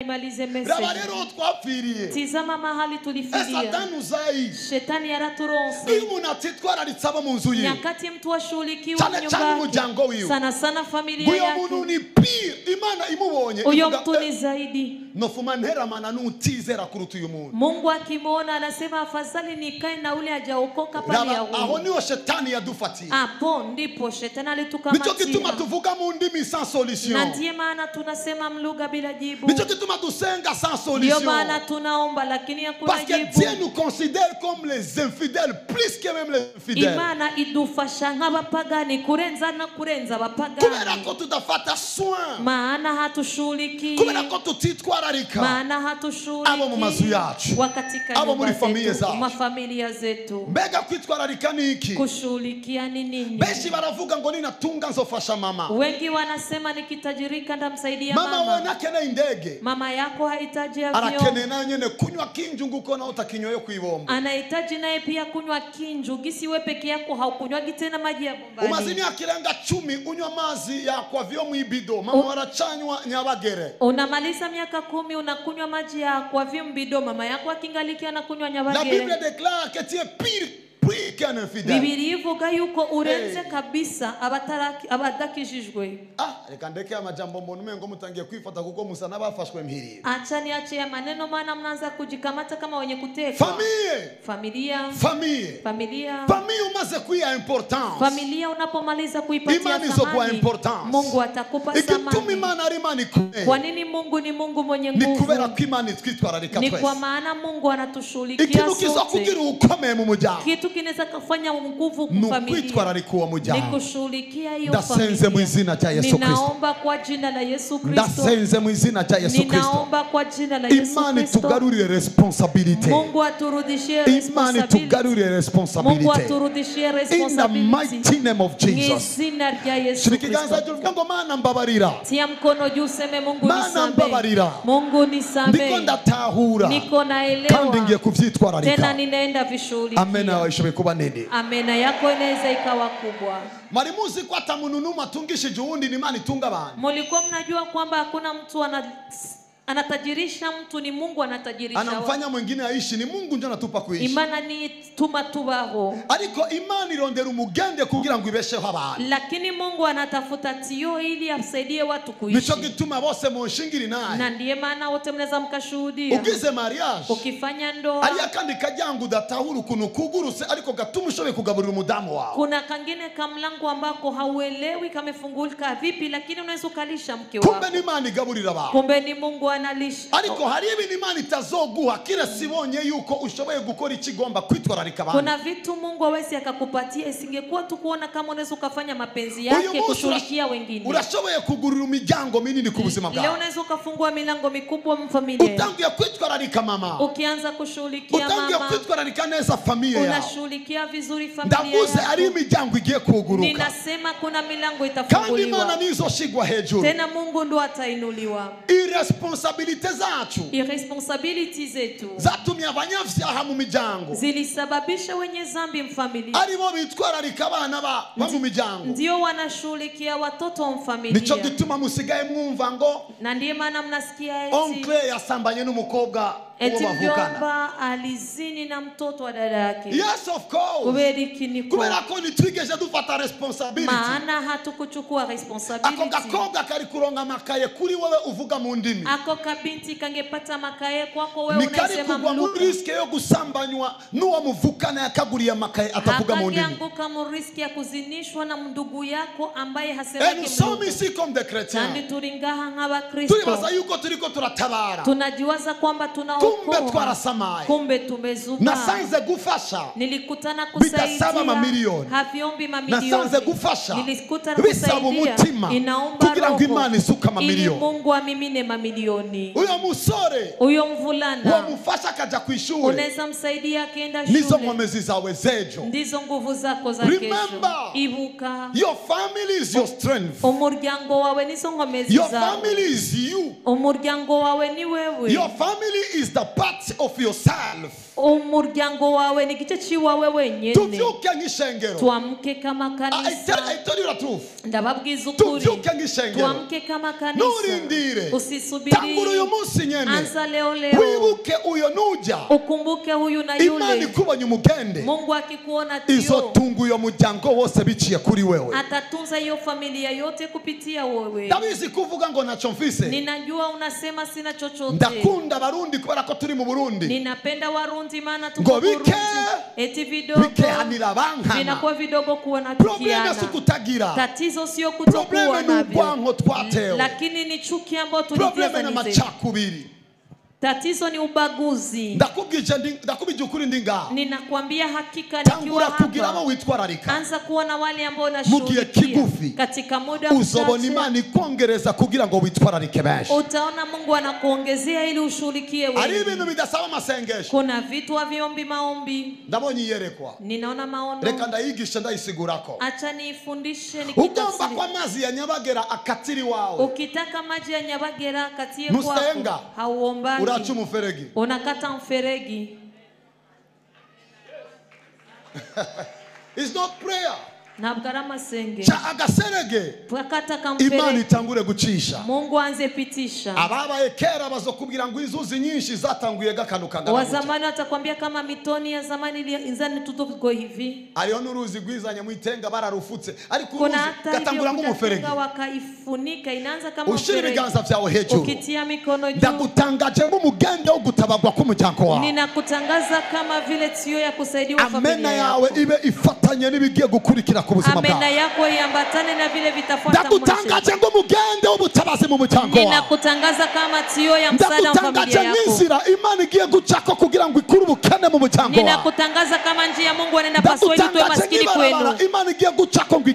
Rabarero twapfiriye. Tizama mahali tulifidia. Satani uzayi. Shetani yaraturonse. Iyo umuntu atitwararitse abo mu nzu ye. Nyakati mtu ashughulikiwa nyumbani. Sana sana familia yake. Uyo muntu ni pire Imana imubonye. Uyo mtu ni zaidi. Nofuma nteramana n'utizera kuruta uyu muntu. Mungu akimuona anasema afadhali nikae na ule hajaokoka pale ya huyu. Aho niho shetani yadufatiye. Hapo ndipo shetani alitukamatia. Nicho kituma tuvuga mu ndimi sans solution. Na ndiye maana tunasema mlugha bila jibu. Nicho kituma tusenga sans solution. Ndio maana tunaomba lakini hakuna jibu. Parce que Dieu nous considère comme les infidèles plus que même les fidèles. Imana idufasha nk'abapagani kurenza abapagani. Kubera ko tudafata soin. Maana hatushughuliki. Kubera ko tutitwararika. Maana hatushughuliki. Abo mu mazu yacu. Wakatika abo muri familia zacu. Mafamilia zetu. Mbega kwitwararika niki? Kushughulikia ni nini? Beshi baravuga ngo ninatunga nzofasha mama. Wengi wanasema nikitajirika ndamsaidia mama. Mama wanakene indege. Mama yako hahitaji avion. Arakene na nyene kunywa kinju nguko na utakinyoyo kuibomba. Anahitaji naye pia kunywa kinju, gisi we peke yako haukunywagi tena maji ya bombani. Umazini akirenga 10 unywa mazi ya kwa vyo mwibido. Mama warachanywa Nyabagere. Unamaliza miaka 10 unakunywa maji ya kwa vyo mbido, mama yako akingalikia anakunywa Nyabagere. La Bible déclare que tu es pire qu'un infidèle. Biblia ivuga yuko urenze kabisa abadakijijwe. Reka ndeke amajambo mbona umengo mutangiye kwifata kuko musa nabafashwe mpiri. Acha niache ya maneno maana mnaanza kujikamata kama wenye kuteka. Familia umaze kuya importance. Familia unapomaliza kuipatia thamani, Mungu atakupa thamani. Kwa nini Mungu ni Mungu mwenye nguvu? Ni kubera ko Imana itwitwararika twese. Ni kwa maana Mungu anatushughulikia sote. Ikintu kiza kugira ukomeye mu mujyango. Kitu kinaweza kufanya nguvu kwa familia. Kwitwararika uwo mujyango. Ni kushughulikia hiyo familia. Ndasenze mu izina rya Yesu Kristo. Ninaomba kwa jina la Yesu Kristo. Ndasenze mu izina rya Yesu Kristo. Ninaomba kwa jina la Yesu Kristo. Imana tugarurire responsibility. Mungu aturudishie responsibility. Imana tugarurire responsibility. Mungu aturudishie responsibility. In the mighty name of Jesus. Jina la Yesu Kristo. Shirikiganza juvuga ngo Mana mbabarira. Tia mkono juu seme Mungu nisamehe. Mana mbabarira. Mungu nisamehe. Ndiko ndatahura. Niko naelewa. Kandi ngiye kuvyitwararika. Tena ninaenda vishughulikia. Amen aishobe kuba nini. Amen yako inaweza ikawa kubwa. Mari muzi kwa tamununuma tungishije uwundi ni Imana itunga abantu. Mulikuwa mnajua kwamba hakuna mtu anatajirisha mtu, ni Mungu anatajirisha. Anamfanya mwingine aishi, ni Mungu ndiye anatupa kuishi. Imana ni tuma tubaho. Ariko Imana irondera umugende kugira ngo ibesheho abantu. Lakini Mungu anatafuta tio ili asaidie watu kuishi. Nico gituma bose munshingiri naye. Na ndiye maana wote mnaweza mkashuhudia. Ugize mariage. Ukifanya ndoa. Ari akandi kajyangu datahuru kunu kuguruse ariko gatuma ushobe kugaburira umudamu wawe. Kuna kangine kamlango ambako hauelewi kamefungulika vipi, lakini unaweza ukalisha mke wako. Kumbe ni Imana igaburira abantu. Kumbe ni Mungu analisha. Ariko hari ibintu Imana itazoguha kire sibonye yuko ushoboye gukora ikigomba kwitwararika abantu. Kuna vitu Mungu hawezi akakupatia, isingekuwa tu kuona kama unaweza ukafanya mapenzi yake kushughulikia wengine. Urashoboye kugurira imiryango minini ku buzima bwawe. Leo unaweza ukafungua milango mikubwa mfamilia. Utangiye kwitwararika mama. Ukianza kushughulikia mama. Utangiye kwitwararika neza familia yako. Unashughulikia vizuri familia yako. Ndavuze ari imiryango igiye kuguruka. Ninasema kuna milango itafunguliwa. Kandi Imana nizoshigwa hejuru. Tena Mungu ndo atainuliwa. Irresponsabilite zacu. Irresponsibility zetu. Zatumye abanyavyaha mu miryango. Zilisababisha wenye zambi mfamilia. Aribo bitwararika abana ba mu miryango. Ndio wanashughulikia watoto wa mfamilia. Nico gituma musigaye mwumva ngo. Na ndiye maana mnasikia eti oncle yasambanye n'umukobwa eti mjomba alizini na mtoto wa dada yake. Yes, of course. Kubera ko nitwigeje dufata responsibility. Maana hatukuchukua responsibility. Ako gakobwa kari kuronga makaye kuri wewe uvuga mu ndimi. Ako kabinti kangepata makaye kwako wewe unasema mluka. Ni risk yo gusambanywa nuwo muvukana yakaguriye makaye atavuga mu ndimi. Akaanguka mu risk ya kuzinishwa na ndugu yako ambaye hasemeki mluka. Nous sommes ici comme des chrétiens. Kandi turingaha nk'aba Kristo. Tulibaza yuko turiko turatabara. Tunajiwaza kwamba kumbe twarasamaye. Kumbe tumezuka. Nasanze gufasha. Nilikutana kusaidia. Bitasaba mamilioni. Haviombi mamilioni. Nasanze gufasha. Nilikutana kusaidia. Bisaba umutima. Inaomba kugira ngo Imana isuka mamilioni. Ili Mungu amimine mamilioni. Uyo musore. Uyo mvulana. Wamufasha kaja kwishuri. Unaweza msaidia akienda shule. Nizo mwamezi zawe zejo. Ndizo nguvu zako za kesho. Remember. Ibuka. Your family is your strength. Umuryango wawe nizo ngomezi zawe. Your family is you. Umuryango wawe ni wewe. Your family is the part of yourself. Umuryango wawe ni gice chiwawe wenyene. Tuvyuke nk'ishengero. Tuamke kama kanisa. I tell you the truth. Ndababwiza ukuri. Tuvyuke nk'ishengero. Tuamke kama kanisa. Nurindire. Usisubiri. tangura uyu munsi nyene anza leo leo wibuke uyo nuja ukumbuke huyu na Imana yule. ikubonye umugende Mungu akikuona tio izotunga uyo muryango wose biciye kuri wewe. atatunza hiyo familia yote kupitia wewe. Ndabizi kuvuga ngo naco mfise. Ninajua unasema sina chochote. Ndakunda Barundi kubera ko turi mu Burundi. Ninapenda Warundi maana tuko Ngo Burundi. bike Eti vidogo bikehanira bankana. vinakuwa vidogo kuwa na Probleme tukiana. si kutagira. Tatizo sio kutokuwa Probleme ni navyo, ubwanko twatewe. lakini ni chuki ambayo Probleme tulijaza na nizeni. macakubiri. Tatizo ni ubaguzi. Ndakubije ukuri ndinga. Ninakwambia hakika nikiwa Tangura kugira abo hapa. witwararika. Anza kuona wale ambao Mugihe kigufi. unashughulikia katika muda Uzobona mchache. Imana ikongereza kugira ngo witwararike benshi. Utaona Mungu anakuongezea ili ushughulikie Ari wewe. ibintu bidasaba amasengesho. Kuna vitu haviombi maombi. Ndabonye iyerekwa. Ninaona maono. Reka ndayigisha ndayisigurako. Acha nifundishe Ugomba nikitafsiri. kwa mazi ya Nyabagera akatiri wawe. Ukitaka maji ya Nyabagera katie Nusenga. kwako. Hauombaji. Uracha umuferegi. Unakata mferegi. It's not prayer. Ntabwo ari amasenge. Cha agaserege. Pakata Imana kamferegi. itangure gucisha. Mungu anze pitisha. Ababaye kera bazokubwira ngo inzuzi nyinshi zatanguye gakanuka Wa zamani watakwambia kama mitoni ya zamani ilizani tutuko hivi. Ariyo n'uruzi gwizanya mu itenga bararufutse ariko Kuna uruzi hata gatangura hivyo nk'umuferege. wakaifunika inaanza kama Ushira mferegi. ibiganza vyawe hejuru. Ukitia mikono juu. Ndagutangaje nk'umugende wo gutabagwa k'umuryango wawe. Ninakutangaza kama vile tio ya kusaidiwa Amena familia yawe yako. ibe ifatanye n'ibigiye gukurikira ku buzima Amena bwawe. yako iambatane na vile vitafuata Ndagutangaje nk'umugende w'ubutabazi mu muryango wawe. Ninakutangaza kama tio ya msaada wa familia Ndagutangaje yako. nk'inzira Imana igiye gucako kugira ngo ikure ubukene mu muryango wawe. Ninakutangaza kama njia Mungu anaenda pasua ili tuwe maskini kwenu. Imana igiye gucako ngo